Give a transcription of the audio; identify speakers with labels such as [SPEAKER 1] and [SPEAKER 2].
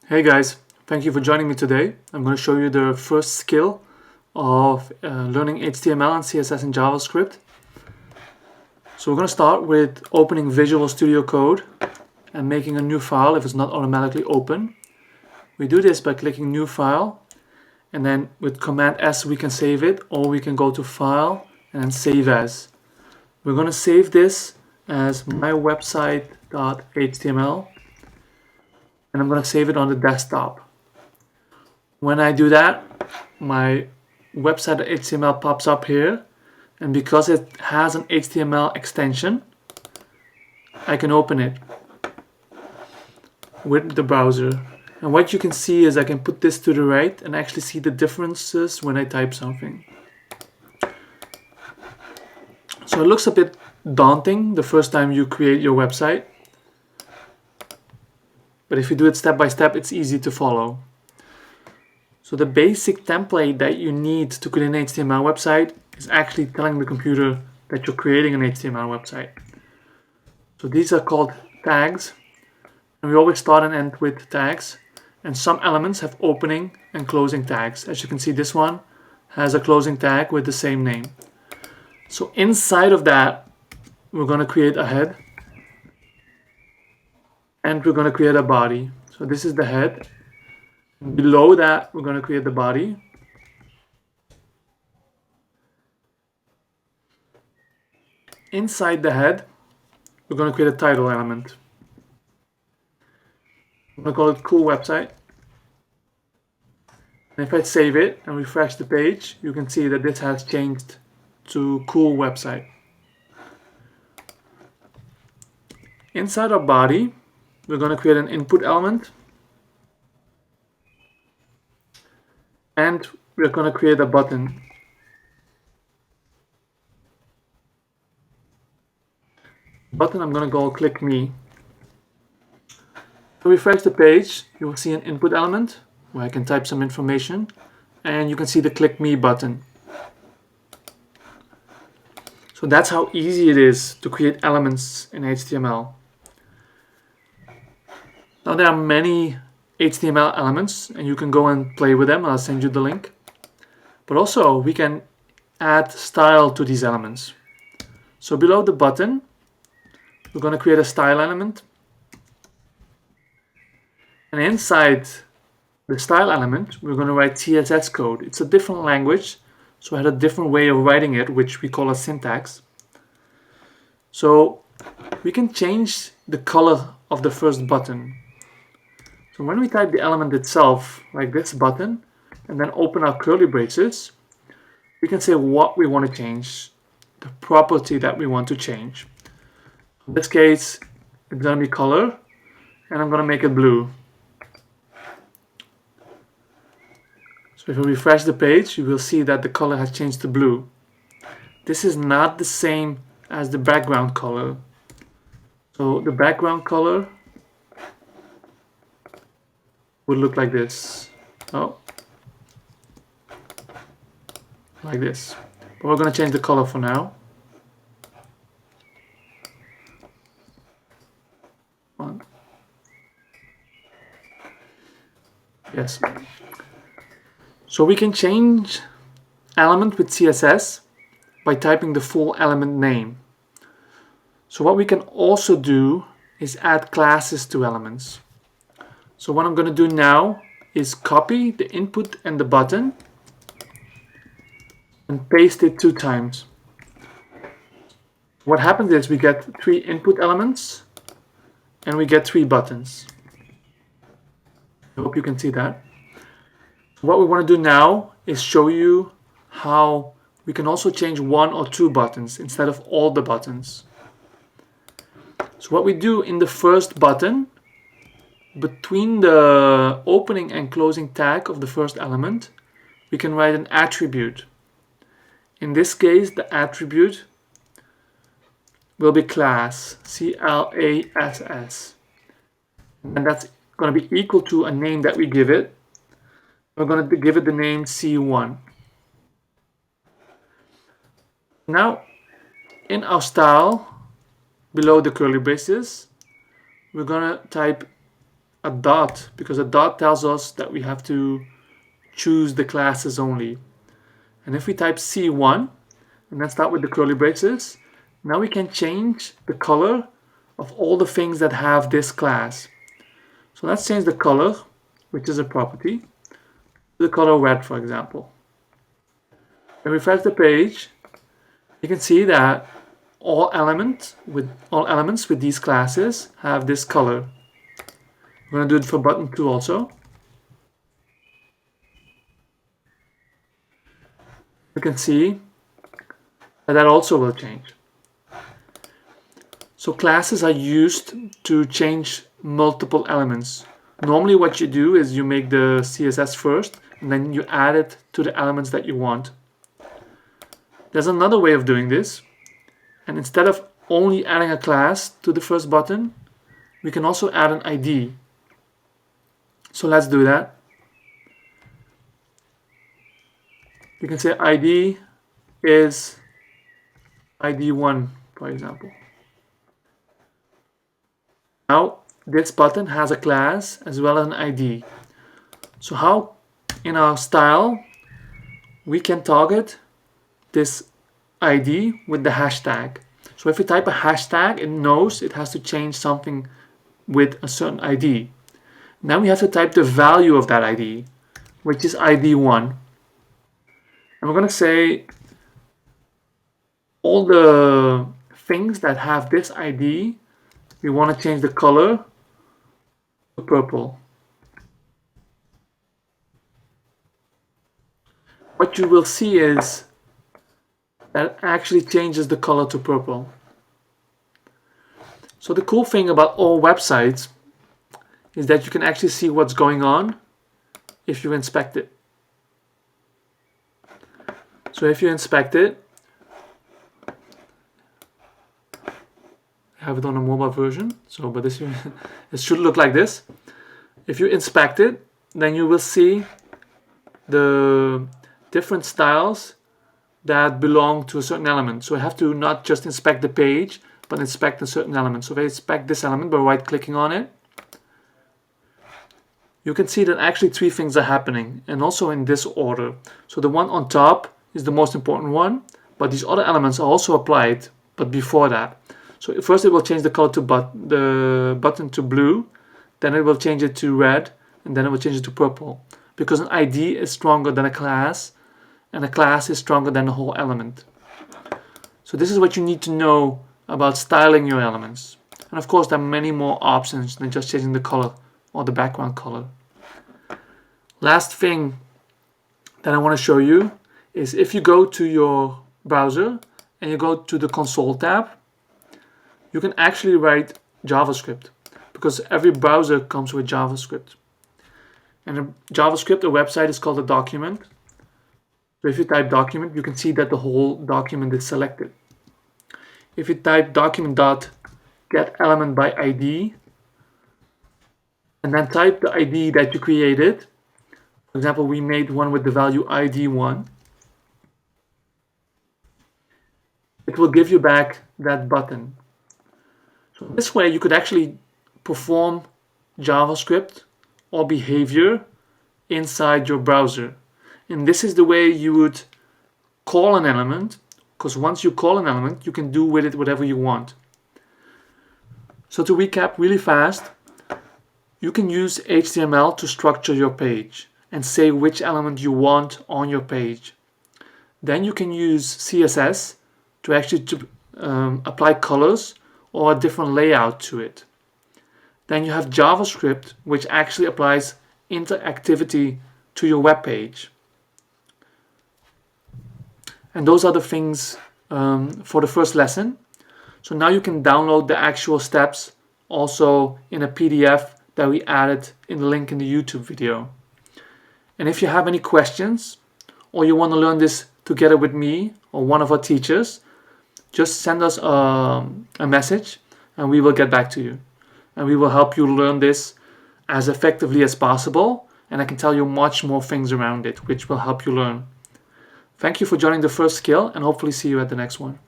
[SPEAKER 1] Hey guys, thank you for joining me today. I'm going to show you the first skill of learning HTML and CSS in JavaScript. So we're going to start with opening Visual Studio Code and making a new file if it's not automatically open. We do this by clicking New File, and then with Command S we can save it, or we can go to File and then Save As. We're going to save this as mywebsite.html, and I'm going to save it on the desktop. When I do that, my website.html pops up here, and because it has an HTML extension, I can open it with the browser. And what you can see is I can put this to the right and actually see the differences when I type something. So it looks a bit daunting the first time you create your website, but if you do it step by step, it's easy to follow. So the basic template that you need to create an HTML website is actually telling the computer that you're creating an HTML website. So these are called tags, and we always start and end with tags, and some elements have opening and closing tags. As you can see, this one has a closing tag with the same name. So inside of that, we're going to create a head, and we're going to create a body. So this is the head. Below that, we're going to create the body. Inside the head, we're going to create a title element. I'm going to call it Cool Website. And if I save it and refresh the page, you can see that this has changed to Cool Website. Inside our body, we're going to create an input element. And we're going to create a button. Button I'm going to go click me. To refresh the page, you will see an input element where I can type some information, and you can see the click me button. So that's how easy it is to create elements in HTML. Now there are many HTML elements, and you can go and play with them. I'll send you the link. But also we can add style to these elements. So below the button, we're going to create a style element. And inside the style element, we're going to write CSS code. It's a different language, so I had a different way of writing it, which we call a syntax. So we can change the color of the first button. So when we type the element itself, like this button, and then open our curly braces, we can say what we want to change, the property that we want to change. In this case, it's going to be color, and I'm going to make it blue. So if I refresh the page, you will see that the color has changed to blue. This is not the same as the background color. So the background color would look like this. Oh, like this. But we're going to change the color for now. Yes. So we can change element with CSS by typing the full element name. So what we can also do is add classes to elements. So what I'm going to do now is copy the input and the button and paste it 2 times. What happens is we get 3 input elements and we get 3 buttons. I hope you can see that. What we want to do now is show you how we can also change 1 or 2 buttons instead of all the buttons. So what we do in the first button, between the opening and closing tag of the first element, we can write an attribute. In this case, the attribute will be class, C-L-A-S-S. And that's going to be equal to a name that we give it. We're going to give it the name C1. Now, in our style, below the curly braces, we're going to type a dot, because a dot tells us that we have to choose the classes only. And if we type C1 and then start with the curly braces, now we can change the color of all the things that have this class. So let's change the color, which is a property, to the color red, for example. And refresh the page, you can see that all elements with these classes have this color. We're going to do it for button 2 also. You can see that also will change. So classes are used to change multiple elements. Normally what you do is you make the CSS first and then you add it to the elements that you want. There's another way of doing this, and instead of only adding a class to the first button, we can also add an ID. So let's do that. You can say ID is ID1, for example. Now this button has a class as well as an ID. So how in our style we can target this ID with the hashtag. So if you type a hashtag, it knows it has to change something with a certain ID. Now we have to type the value of that ID, which is ID1. And we're going to say all the things that have this ID, we want to change the color to purple. What you will see is that actually changes the color to purple. So the cool thing about all websites is that you can actually see what's going on if you inspect it. So if you inspect it, I have it on a mobile version, so but this it should look like this. If you inspect it, then you will see the different styles that belong to a certain element. So I have to not just inspect the page, but inspect a certain element. So if I inspect this element by right-clicking on it, you can see that actually 3 things are happening, and also in this order. So the one on top is the most important one, but these other elements are also applied, but before that. So first it will change the color to the button to blue, then it will change it to red, and then it will change it to purple. Because an ID is stronger than a class, and a class is stronger than the whole element. So this is what you need to know about styling your elements. And of course there are many more options than just changing the color or the background color. Last thing that I want to show you is if you go to your browser and you go to the console tab, you can actually write JavaScript, because every browser comes with JavaScript. And in JavaScript, a website is called a document. So if you type document, you can see that the whole document is selected. If you type document.getElementById and then type the ID that you created, for example, we made one with the value ID1, it will give you back that button. So this way you could actually perform JavaScript or behavior inside your browser. And this is the way you would call an element, because once you call an element, you can do with it whatever you want. So to recap really fast, you can use HTML to structure your page and say which element you want on your page. Then you can use CSS to actually apply colors or a different layout to it. Then you have JavaScript, which actually applies interactivity to your web page. And those are the things for the first lesson. So now you can download the actual steps also in a PDF that we added in the link in the YouTube video. And if you have any questions or you want to learn this together with me or one of our teachers, just send us a message and we will get back to you. And we will help you learn this as effectively as possible. And I can tell you much more things around it, which will help you learn. Thank you for joining the first skill, and hopefully see you at the next one.